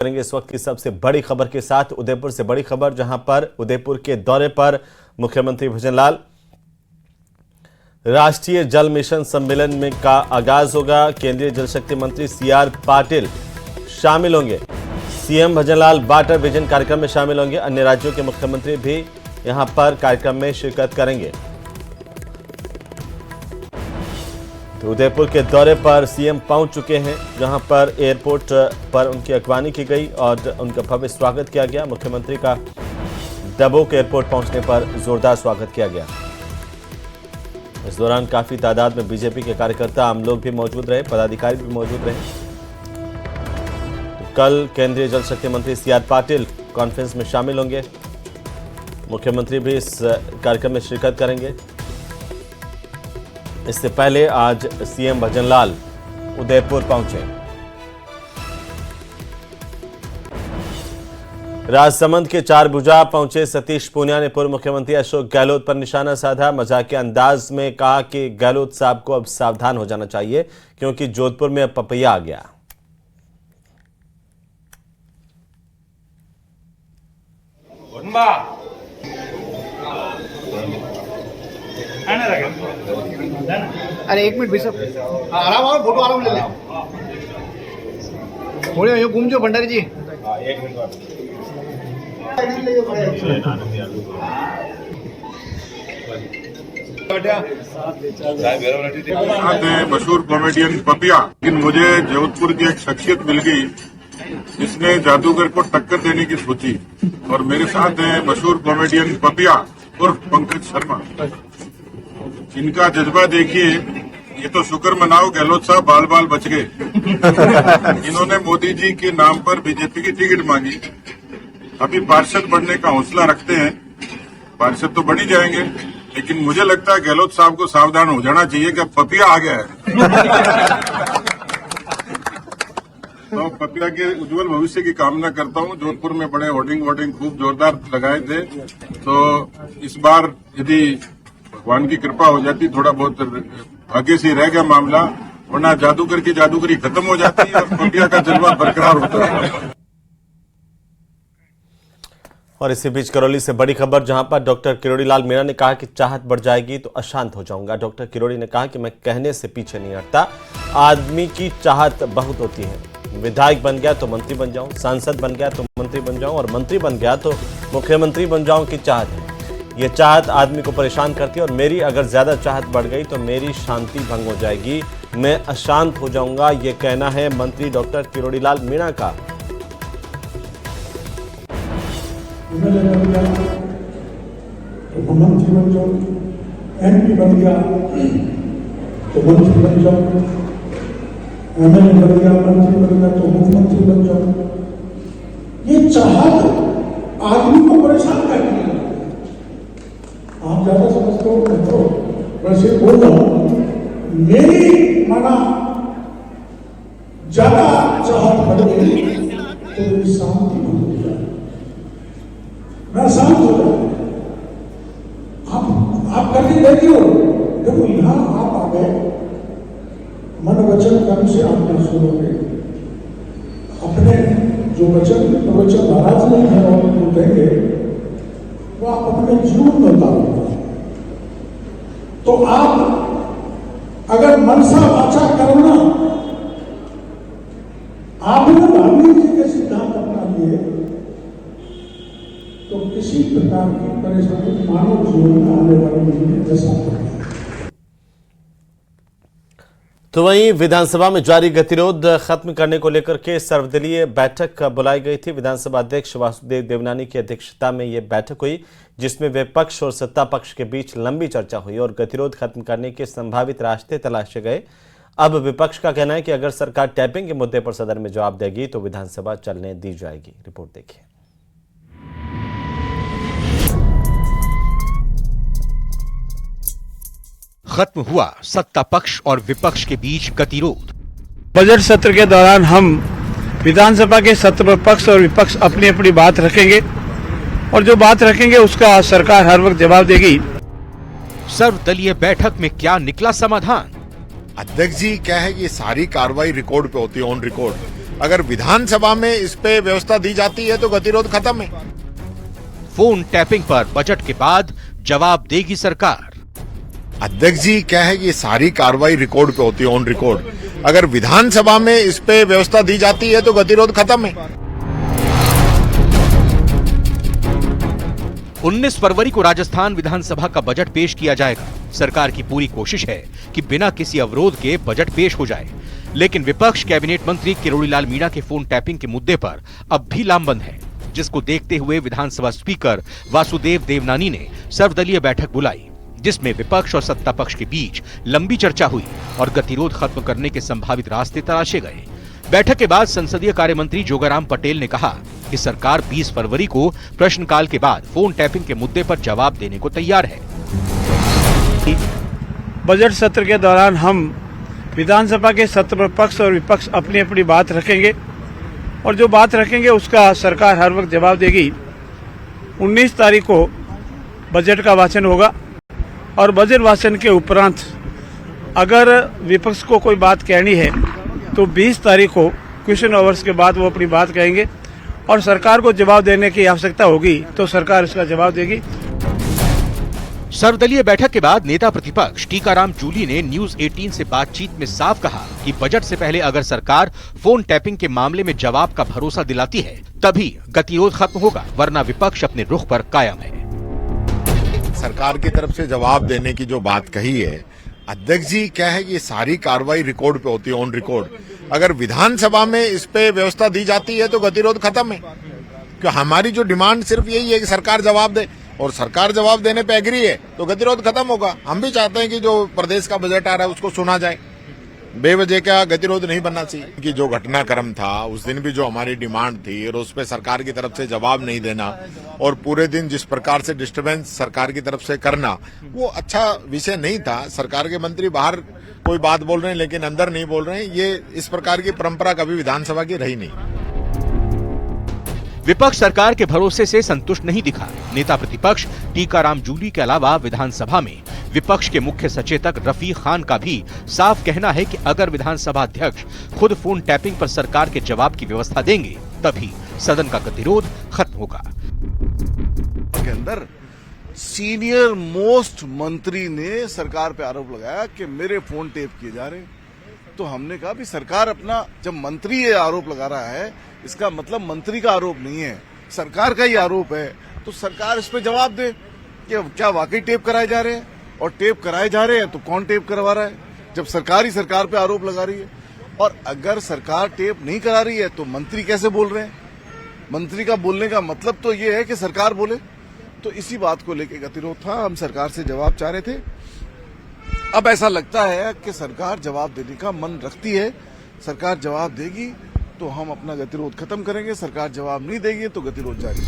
करेंगे इस वक्त की सबसे बड़ी खबर के साथ। उदयपुर से बड़ी खबर, जहां पर उदयपुर के दौरे पर मुख्यमंत्री भजनलाल, राष्ट्रीय जल मिशन सम्मेलन में का आगाज होगा। केंद्रीय जल शक्ति मंत्री सीआर पाटिल शामिल होंगे। सीएम भजनलाल वाटर विजन कार्यक्रम में शामिल होंगे। अन्य राज्यों के मुख्यमंत्री भी यहां पर कार्यक्रम में शिरकत करेंगे। तो उदयपुर के दौरे पर सीएम पहुंच चुके हैं, जहां पर एयरपोर्ट पर उनकी अगवानी की गई और उनका भव्य स्वागत किया गया। मुख्यमंत्री का डबोक एयरपोर्ट पहुंचने पर जोरदार स्वागत किया गया। इस दौरान काफी तादाद में बीजेपी के कार्यकर्ता, आम लोग भी मौजूद रहे, पदाधिकारी भी मौजूद रहे। तो कल केंद्रीय जल शक्ति मंत्री सीआर पाटिल कॉन्फ्रेंस में शामिल होंगे। मुख्यमंत्री भी इस कार्यक्रम में शिरकत करेंगे। इससे पहले आज सीएम भजनलाल उदयपुर पहुंचे। राजसमंद के चारभुजा पहुंचे सतीश पूनिया ने पूर्व मुख्यमंत्री अशोक गहलोत पर निशाना साधा। मजाकिया अंदाज में कहा कि गहलोत साहब को अब सावधान हो जाना चाहिए, क्योंकि जोधपुर में अब पपैया आ गया। अरे एक मिनट बिशप आराम आओ, फोटो आराम ले ले। थोड़े यो घूम जाओ भंडारी जी। एक मिनट मशहूर कॉमेडियन पपिया, लेकिन मुझे जोधपुर की एक शख्सियत मिल गई जिसने जादूगर को टक्कर देने की सोची, और मेरे साथ है मशहूर कॉमेडियन पपिया और पंकज शर्मा। इनका जज्बा देखिए, ये तो शुक्र मनाओ गहलोत साहब बाल बाल बच गए। इन्होंने मोदी जी के नाम पर बीजेपी की टिकट मांगी। अभी पार्षद बनने का हौसला रखते हैं, पार्षद तो बन ही जाएंगे, लेकिन मुझे लगता है गहलोत साहब को सावधान हो जाना चाहिए कि अब पपिया आ गया है। तो पपिया के उज्जवल भविष्य की कामना करता हूँ। जोधपुर में बड़े होर्डिंग खूब जोरदार लगाए थे, तो इस बार यदि भगवान की कृपा हो जाती, थोड़ा बहुत भाग्य से रह गया मामला, वरना जादूगर की जादूगरी खत्म हो जाती है और पपिया का जज्बा बरकरार होता है। और इसी बीच करौली से बड़ी खबर, जहां पर डॉक्टर किरोड़ी लाल मीणा ने कहा कि चाहत बढ़ जाएगी तो अशांत हो जाऊंगा। डॉक्टर किरोड़ी ने कहा कि मैं कहने से पीछे नहीं हटता, आदमी की चाहत बहुत होती है। विधायक बन गया तो मंत्री बन जाऊं, सांसद बन गया तो मंत्री बन जाऊं, और मंत्री बन गया तो मुख्यमंत्री बन जाऊं की चाहत है। ये चाहत आदमी को परेशान करती है, और मेरी अगर ज्यादा चाहत बढ़ गई तो मेरी शांति भंग हो जाएगी, मैं अशांत हो जाऊंगा। ये कहना है मंत्री डॉक्टर किरोड़ी लाल मीणा का। तो मंत्री बन जाओ, एमपी बन गया तो मंत्री बन जाओ, एमएलए बन गया मंत्री बन गया तो मुख्यमंत्री बन जाओ। ये चाहत आदमी को परेशान करती है। आप ज्यादा समझते हो मैं तो वैसे बोल रहा हूं, मेरी माना ज्यादा चाहत बढ़ गई तो मेरी शांति भंग हो जाए, मैं शांत हो जाऊं। आप करके देखिए, देखो यहां आप आ गए, मन वचन कर्म से आप क्या सुनोगे, अपने जो वचन प्रवचन महाराज नहीं है और जो कहेंगे वो आप अपने जीवन में उतारोगे। तो आप अगर मनसा वाचा करना आपने वाल्मीकि जी के सिद्धांत अपना लिए तो किसी प्रकार की परेशानी मानव जीवन में आने वाली नहीं है, ऐसा पड़ेगा। तो वहीं विधानसभा में जारी गतिरोध खत्म करने को लेकर के सर्वदलीय बैठक बुलाई गई थी। विधानसभा अध्यक्ष वासुदेव देवनानी की अध्यक्षता में यह बैठक हुई, जिसमें विपक्ष और सत्ता पक्ष के बीच लंबी चर्चा हुई और गतिरोध खत्म करने के संभावित रास्ते तलाशे गए। अब विपक्ष का कहना है कि अगर सरकार टैपिंग के मुद्दे पर सदन में जवाब देगी तो विधानसभा चलने दी जाएगी। रिपोर्ट देखिए। खत्म हुआ सत्ता पक्ष और विपक्ष के बीच गतिरोध। बजट सत्र के दौरान हम विधानसभा के सत्र पर पक्ष और विपक्ष अपनी अपनी बात रखेंगे, और जो बात रखेंगे उसका सरकार हर वक्त जवाब देगी। सर्वदलीय बैठक में क्या निकला समाधान? अध्यक्ष जी क्या है कि सारी कार्रवाई रिकॉर्ड पे होती है, ऑन रिकॉर्ड। अगर विधानसभा में इस पे व्यवस्था दी जाती है तो गतिरोध खत्म है। फोन टैपिंग पर बजट के बाद जवाब देगी सरकार। अध्यक्ष जी क्या है कि सारी कार्रवाई रिकॉर्ड पे होती है, ऑन रिकॉर्ड। अगर विधानसभा में इस पे व्यवस्था दी जाती है तो गतिरोध खत्म है। 19 फरवरी को राजस्थान विधानसभा का बजट पेश किया जाएगा। सरकार की पूरी कोशिश है कि बिना किसी अवरोध के बजट पेश हो जाए, लेकिन विपक्ष कैबिनेट मंत्री किरोड़ीलाल मीणा के फोन टैपिंग के मुद्दे पर अब भी लामबंद है, जिसको देखते हुए विधानसभा स्पीकर वासुदेव देवनानी ने सर्वदलीय बैठक बुलाई, जिसमें विपक्ष और सत्ता पक्ष के बीच लंबी चर्चा हुई और गतिरोध खत्म करने के संभावित रास्ते तलाशे गए। बैठक के बाद संसदीय कार्य मंत्री जोगाराम पटेल ने कहा कि सरकार 20 फरवरी को प्रश्नकाल के बाद फोन टैपिंग के मुद्दे पर जवाब देने को तैयार है। बजट सत्र के दौरान हम विधानसभा के सत्र पक्ष और विपक्ष अपनी अपनी बात रखेंगे और जो बात रखेंगे उसका सरकार हर वक्त जवाब देगी। 19 तारीख को बजट का वाचन होगा और बजट वाचन के उपरांत अगर विपक्ष को कोई बात कहनी है तो 20 तारीख को क्वेश्चन आवर्स के बाद वो अपनी बात कहेंगे और सरकार को जवाब देने की आवश्यकता होगी तो सरकार इसका जवाब देगी। सर्वदलीय बैठक के बाद नेता प्रतिपक्ष टीकाराम जूली ने न्यूज 18 से बातचीत में साफ कहा कि बजट से पहले अगर सरकार फोन टैपिंग के मामले में जवाब का भरोसा दिलाती है तभी गतिरोध खत्म होगा, वरना विपक्ष अपने रुख पर कायम है। सरकार की तरफ से जवाब देने की जो बात कही है, अध्यक्ष जी क्या है कि सारी कार्रवाई रिकॉर्ड पे होती है, ऑन रिकॉर्ड। अगर विधानसभा में इस पे व्यवस्था दी जाती है तो गतिरोध खत्म है। क्यों हमारी जो डिमांड सिर्फ यही है कि सरकार जवाब दे, और सरकार जवाब देने पे एग्री है तो गतिरोध खत्म होगा। हम भी चाहते हैं कि जो प्रदेश का बजट आ रहा है उसको सुना जाए, बेवजह का गतिरोध नहीं बनना चाहिए। कि जो घटनाक्रम था उस दिन भी जो हमारी डिमांड थी और उस पर सरकार की तरफ से जवाब नहीं देना और पूरे दिन जिस प्रकार से डिस्टर्बेंस सरकार की तरफ से करना, वो अच्छा विषय नहीं था। सरकार के मंत्री बाहर कोई बात बोल रहे हैं लेकिन अंदर नहीं बोल रहे हैं, ये इस प्रकार की परंपरा कभी विधानसभा की रही नहीं। विपक्ष सरकार के भरोसे से संतुष्ट नहीं दिखा। नेता प्रतिपक्ष टीकाराम जूली के अलावा विधानसभा में विपक्ष के मुख्य सचेतक रफीक खान का भी साफ कहना है कि अगर विधानसभा अध्यक्ष खुद फोन टैपिंग पर सरकार के जवाब की व्यवस्था देंगे तभी सदन का गतिरोध खत्म होगा। के अंदर सीनियर मोस्ट मंत्री ने सरकार पे आरोप लगाया कि मेरे फोन टेप किए जा रहे हैं। तो हमने कहा भी सरकार अपना, जब मंत्री ये आरोप लगा रहा है इसका मतलब मंत्री का आरोप नहीं है, सरकार का ही आरोप है, तो सरकार इस पे जवाब दे कि क्या वाकई टेप कराए जा रहे हैं, और टेप कराए जा रहे हैं तो कौन टेप करवा रहा है, जब सरकार ही सरकार पे आरोप लगा रही है। और अगर सरकार टेप नहीं करा रही है तो मंत्री कैसे बोल रहे हैं? मंत्री का बोलने का मतलब तो ये है कि सरकार बोले। तो इसी बात को लेकर गतिरोध था, हम सरकार से जवाब चाह रहे थे। अब ऐसा लगता है कि सरकार जवाब देने का मन रखती है, सरकार जवाब देगी तो हम अपना गतिरोध खत्म करेंगे, सरकार जवाब नहीं देगी तो गतिरोध जारी।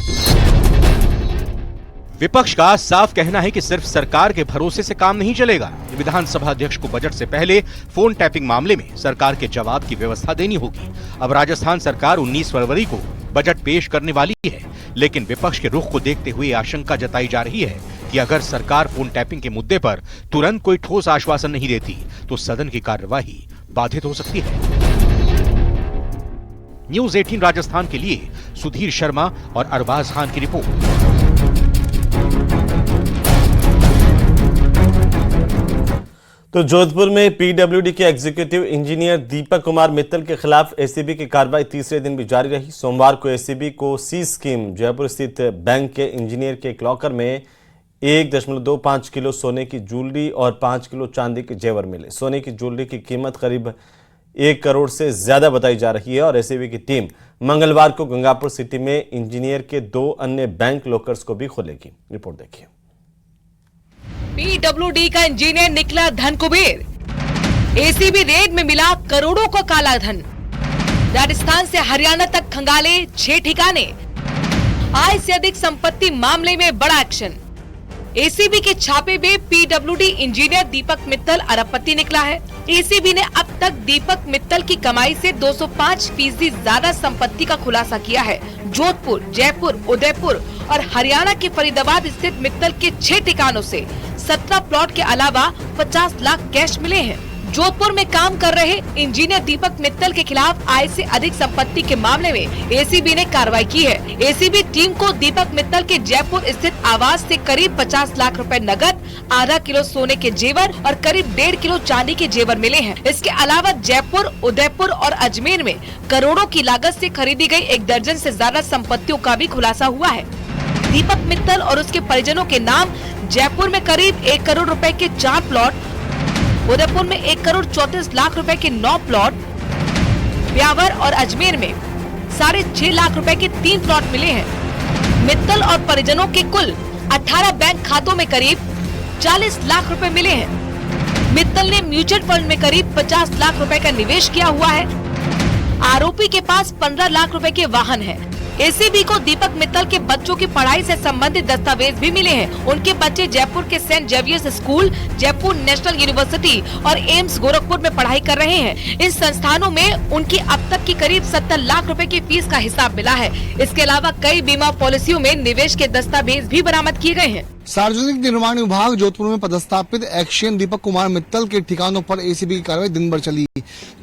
विपक्ष का साफ कहना है कि सिर्फ सरकार के भरोसे से काम नहीं चलेगा। विधानसभा अध्यक्ष को बजट से पहले फोन टैपिंग मामले में सरकार के जवाब की व्यवस्था देनी होगी। अब राजस्थान सरकार 19 फरवरी को बजट पेश करने वाली है, लेकिन विपक्ष के रुख को देखते हुए आशंका जताई जा रही है कि अगर सरकार फोन टैपिंग के मुद्दे पर तुरंत कोई ठोस आश्वासन नहीं देती तो सदन की कार्यवाही बाधित हो सकती है। न्यूज 18 राजस्थान के लिए सुधीर शर्मा और अरबाज खान की रिपोर्ट। तो जोधपुर में पीडब्ल्यूडी के एग्जीक्यूटिव इंजीनियर दीपक कुमार मित्तल के खिलाफ एसीबी की कार्रवाई तीसरे दिन भी जारी रही। सोमवार को एसीबी को सी स्कीम जयपुर स्थित बैंक के इंजीनियर के एक लॉकर में 1.25 किलो सोने की ज्वेलरी और 5 किलो चांदी के जेवर मिले। सोने की ज्वेलरी की कीमत करीब 1 करोड़ से ज्यादा बताई जा रही है और एसीबी की टीम मंगलवार को गंगापुर सिटी में इंजीनियर के 2 अन्य बैंक लॉकर्स को भी खोलेगी। रिपोर्ट देखिए। पीडब्ल्यूडी का इंजीनियर निकला धन कुबेर। एसीबी रेड में मिला करोड़ों का काला धन। राजस्थान से हरियाणा तक खंगाले 6 ठिकाने। आय से अधिक संपत्ति मामले में बड़ा एक्शन। एसीबी के छापे में पीडब्ल्यूडी इंजीनियर दीपक मित्तल अरबपति निकला है। एसीबी ने अब तक दीपक मित्तल की कमाई से 205% ज्यादा संपत्ति का खुलासा किया है। जोधपुर, जयपुर, उदयपुर और हरियाणा के फरीदाबाद स्थित मित्तल के 6 ठिकानों से 17 प्लॉट के अलावा 50 लाख कैश मिले हैं। जोधपुर में काम कर रहे इंजीनियर दीपक मित्तल के खिलाफ आय से अधिक संपत्ति के मामले में एसीबी ने कार्रवाई की है। एसीबी टीम को दीपक मित्तल के जयपुर स्थित आवास से करीब 50 लाख रुपए नकद, आधा किलो सोने के जेवर और करीब 1.5 किलो चांदी के जेवर मिले हैं। इसके अलावा जयपुर, उदयपुर और अजमेर में करोड़ों की लागत से खरीदी गई 1 दर्जन से ज्यादा संपत्तियों का भी खुलासा हुआ है। दीपक मित्तल और उसके परिजनों के नाम जयपुर में करीब 1 करोड़ रुपए के 4 प्लॉट, उदयपुर में 1 करोड़ 34 लाख रुपए के 9 प्लॉट, ब्यावर और अजमेर में 6.5 लाख रुपए के 3 प्लॉट मिले हैं। मित्तल और परिजनों के कुल 18 बैंक खातों में करीब 40 लाख रुपए मिले हैं। मित्तल ने म्यूचुअल फंड में करीब 50 लाख रुपए का निवेश किया हुआ है। आरोपी के पास 15 लाख रुपए के वाहन हैं। एसीबी को दीपक मित्तल के बच्चों की पढ़ाई से संबंधित दस्तावेज भी मिले हैं। उनके बच्चे जयपुर के Saint Xavier's school, Jaipur national university और एम्स गोरखपुर में पढ़ाई कर रहे हैं। इन संस्थानों में उनकी अब तक की करीब 70 लाख रुपए की फीस का हिसाब मिला है। इसके अलावा कई बीमा पॉलिसियों में निवेश के दस्तावेज भी बरामद किए गए हैं। सार्वजनिक निर्माण विभाग जोधपुर में पदस्थापित एक्शन दीपक कुमार मित्तल के ठिकानों पर एसीबी की कार्रवाई दिन भर चली।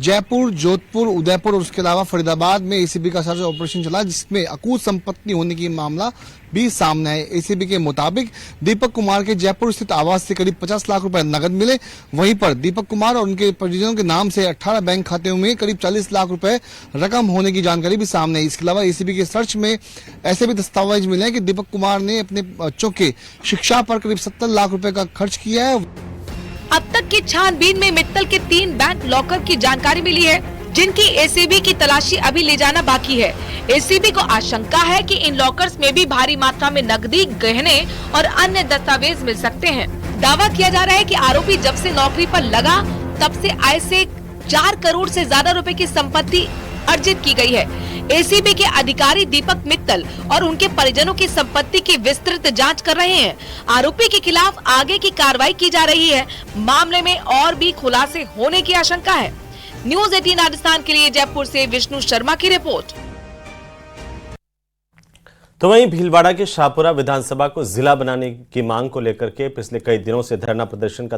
जयपुर, जोधपुर, उदयपुर और उसके अलावा फरीदाबाद में एसीबी का सर्च ऑपरेशन चला, जिसमें अकूत संपत्ति होने की मामला भी सामने आए। एसीबी के मुताबिक दीपक कुमार के जयपुर स्थित आवास से करीब 50 लाख रुपए नकद मिले। वहीं पर दीपक कुमार और उनके परिजनों के नाम से 18 बैंक खाते में करीब 40 लाख रुपए रकम होने की जानकारी भी सामने आई। इसके अलावा एसीबी के सर्च में ऐसे भी दस्तावेज मिले हैं कि दीपक कुमार ने अपने बच्चों के शिक्षा पर करीब 70 लाख रुपए का खर्च किया है। अब तक की छानबीन में मित्तल के 3 बैंक लॉकर की जानकारी मिली है, जिनकी एसीबी की तलाशी अभी ले जाना बाकी है। एसीबी को आशंका है कि इन लॉकर्स में भी भारी मात्रा में नकदी, गहने और अन्य दस्तावेज मिल सकते हैं। दावा किया जा रहा है कि आरोपी जब से नौकरी पर लगा तब से आय से 4 करोड़ से ज्यादा रुपए की संपत्ति अर्जित की गई है। एसीबी के अधिकारी दीपक मित्तल और उनके परिजनों की संपत्ति की विस्तृत जांच कर रहे हैं। आरोपी के खिलाफ आगे की कार्रवाई की जा रही है। मामले में और भी खुलासे होने की आशंका है। न्यूज़ 18 राजस्थान के लिए जयपुर से विष्णु शर्मा की रिपोर्ट। तो वहीं भीलवाड़ा के शाहपुरा विधानसभा को जिला बनाने की मांग को लेकर के पिछले कई दिनों से धरना प्रदर्शन का